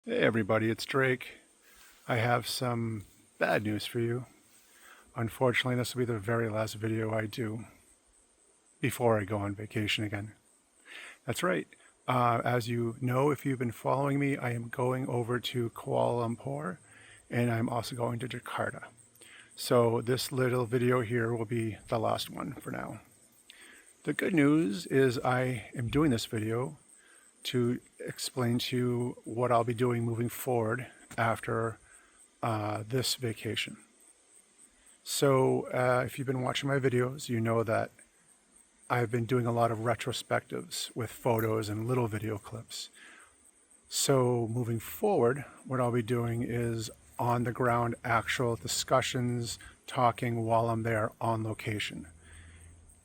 Hey everybody, it's Drake. I have some bad news for you. Unfortunately, this will be the very last video I do before I go on vacation again. That's right. As you know, if you've been following me, I am going over to Kuala Lumpur and I'm also going to Jakarta. So this little video here will be the last one for now. The good news is I am doing this video to explain to you what I'll be doing moving forward after this vacation. So if you've been watching my videos, you know that I've been doing a lot of retrospectives with photos and little video clips. So moving forward, what I'll be doing is on the ground actual discussions, talking while I'm there on location.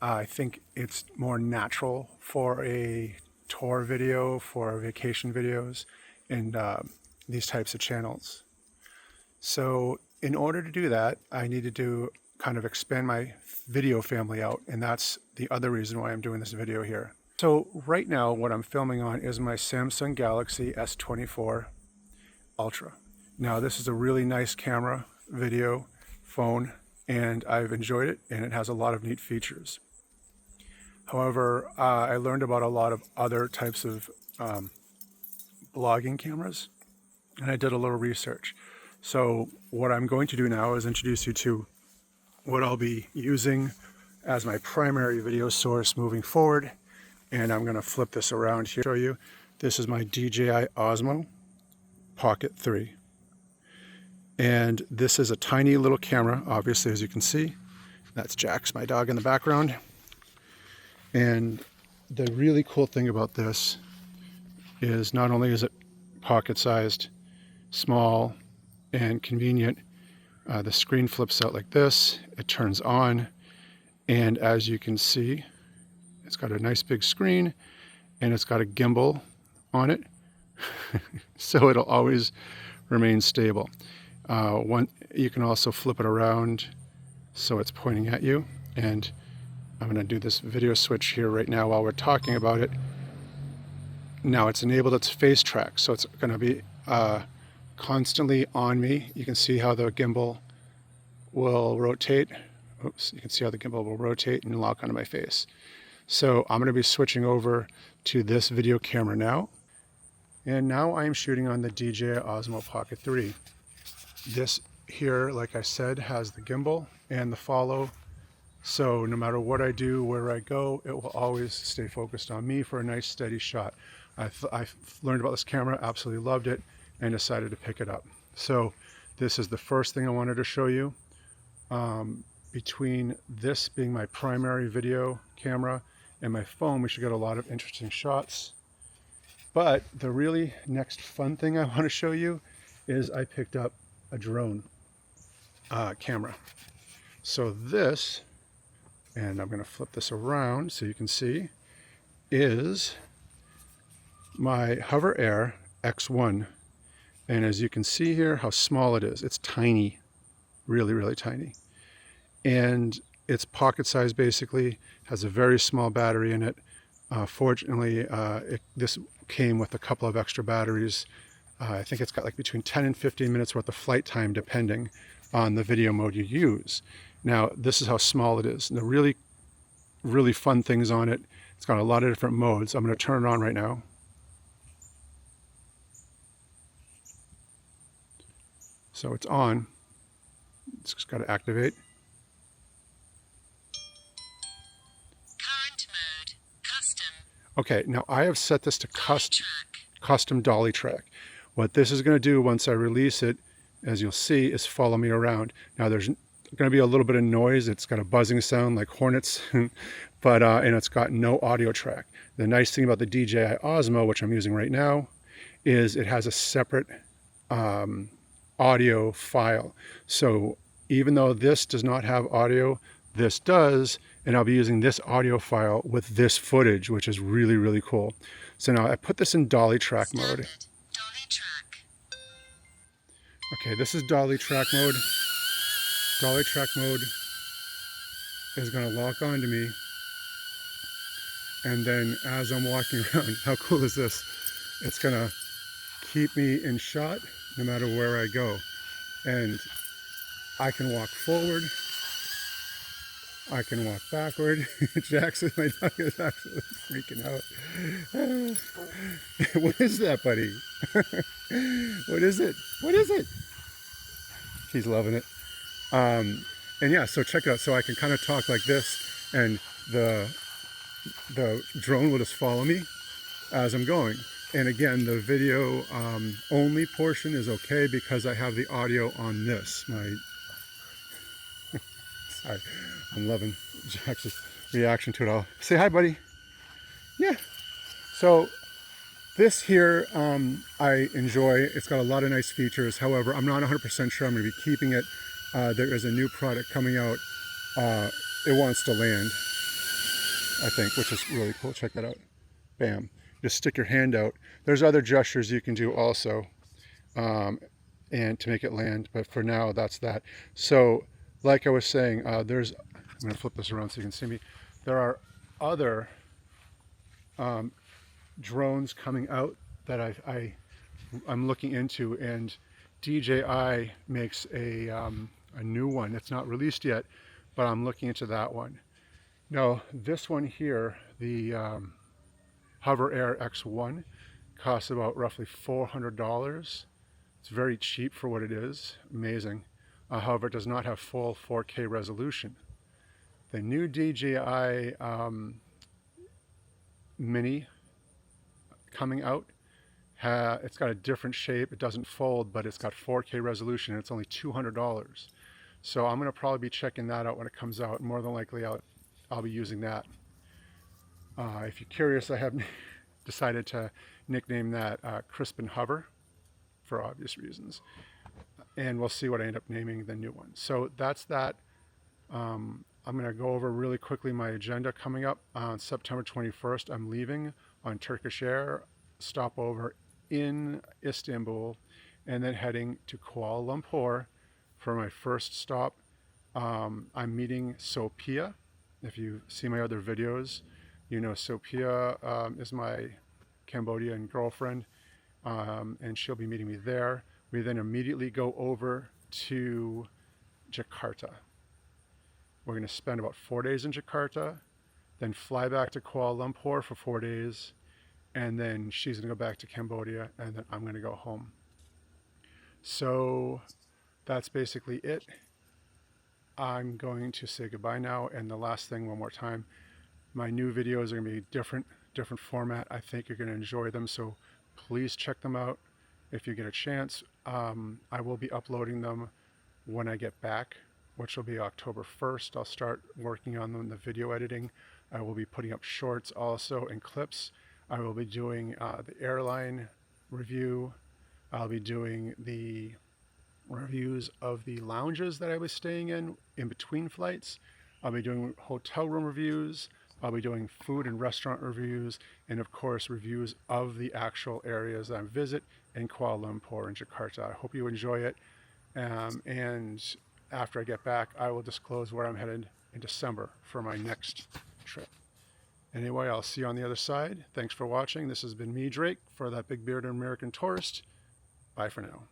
I think it's more natural for a tour video, for vacation videos, and these types of channels. So in order to do that, I needed to kind of expand my video family out, and that's the other reason why I'm doing this video here. So right now, what I'm filming on is my Samsung Galaxy S24 Ultra. Now this is a really nice camera, video, phone, and I've enjoyed it, and it has a lot of neat features. However, I learned about a lot of other types of vlogging cameras, and I did a little research. So what I'm going to do now is introduce you to what I'll be using as my primary video source moving forward. And I'm going to flip this around here to show you. This is my DJI OSMO Pocket 3. And this is a tiny little camera, obviously, as you can see. That's Jax, my dog, in the background. And the really cool thing about this is not only is it pocket-sized, small, and convenient, the screen flips out like this, it turns on, and as you can see, it's got a nice big screen, and it's got a gimbal on it, so it'll always remain stable. You can also flip it around so it's pointing at you, and I'm going to do this video switch here right now while we're talking about it. Now it's enabled its face track, so it's going to be constantly on me. You can see how the gimbal will rotate. Oops, you can see how the gimbal will rotate and lock onto my face. So I'm going to be switching over to this video camera now. And now I'm shooting on the DJI OSMO Pocket 3. This here, like I said, has the gimbal and the follow. So no matter what I do, where I go, it will always stay focused on me for a nice steady shot. I learned about this camera, absolutely loved it, and decided to pick it up. So this is the first thing I wanted to show you. Between this being my primary video camera and my phone, we should get a lot of interesting shots. But the really next fun thing I want to show you is I picked up a drone camera. So this, and I'm going to flip this around so you can see, is my HoverAir X1. And as you can see here, how small it is. It's tiny, really, really tiny. And it's pocket size basically, has a very small battery in it. Fortunately, this came with a couple of extra batteries. I think it's got like between 10 and 15 minutes worth of flight time, depending on the video mode you use. Now, this is how small it is. And the really, really fun things on it, it's got a lot of different modes. I'm going to turn it on right now. So it's on. It's just got to activate. Current mode, custom. Okay, now I have set this to custom Dolly Track. What this is going to do once I release it, as you'll see, is follow me around. Now there's going to be a little bit of noise. It's got a buzzing sound like hornets, but and it's got no audio track. The nice thing about the DJI Osmo, which I'm using right now, is it has a separate audio file. So even though this does not have audio, this does, and I'll be using this audio file with this footage, which is really, really cool. So now I put this in Dolly Track mode. Dolly Track. Okay, this is Dolly Track mode. Dolly Track mode is going to lock onto me. And then as I'm walking around, how cool is this? It's going to keep me in shot no matter where I go. And I can walk forward, I can walk backward. Jackson, my dog, is absolutely freaking out. What is that, buddy? What is it? What is it? He's loving it. And yeah, so check it out. So I can kind of talk like this, and the drone will just follow me as I'm going. And again, the video only portion is okay because I have the audio on this. Sorry, I'm loving Jax's reaction to it all. Say hi, buddy. Yeah. So this here, I enjoy. It's got a lot of nice features. However, I'm not 100% sure I'm going to be keeping it. There is a new product coming out. It wants to land, I think, which is really cool. Check that out. Bam. Just stick your hand out. There's other gestures you can do also, and to make it land. But for now, that's that. So, like I was saying, I'm going to flip this around so you can see me. There are other drones coming out that I'm looking into, and DJI makes a new one. It's not released yet, but I'm looking into that one. Now, this one here, the HoverAir X1, costs about roughly $400. It's very cheap for what it is. Amazing. However, it does not have full 4K resolution. The new DJI Mini coming out, it's got a different shape. It doesn't fold, but it's got 4K resolution, and it's only $200. So I'm going to probably be checking that out when it comes out. More than likely, I'll be using that. If you're curious, I have decided to nickname that Crisp and Hover for obvious reasons. And we'll see what I end up naming the new one. So that's that. I'm going to go over really quickly my agenda coming up. On September 21st, I'm leaving on Turkish Air, stopover in Istanbul, and then heading to Kuala Lumpur for my first stop. I'm meeting Sophia. If you see my other videos, you know Sophia is my Cambodian girlfriend, and she'll be meeting me there. We then immediately go over to Jakarta. We're going to spend about 4 days in Jakarta, then fly back to Kuala Lumpur for 4 days, and then she's going to go back to Cambodia, and then I'm going to go home. So that's basically it. I'm going to say goodbye now, and the last thing, one more time, my new videos are going to be different format. I think you're going to enjoy them, so please check them out if you get a chance. I will be uploading them when I get back, which will be October 1st. I'll start working on them, the video editing. I will be putting up shorts also and clips. I will be doing the airline review. I'll be doing the reviews of the lounges that I was staying in between flights. I'll be doing hotel room reviews. I'll be doing food and restaurant reviews, and of course reviews of the actual areas that I visit in Kuala Lumpur and Jakarta. I hope you enjoy it, and after I get back, I will disclose where I'm headed in December for my next trip. Anyway, I'll see you on the other side. Thanks for watching. This has been me, Drake, for that big bearded American tourist. Bye for now.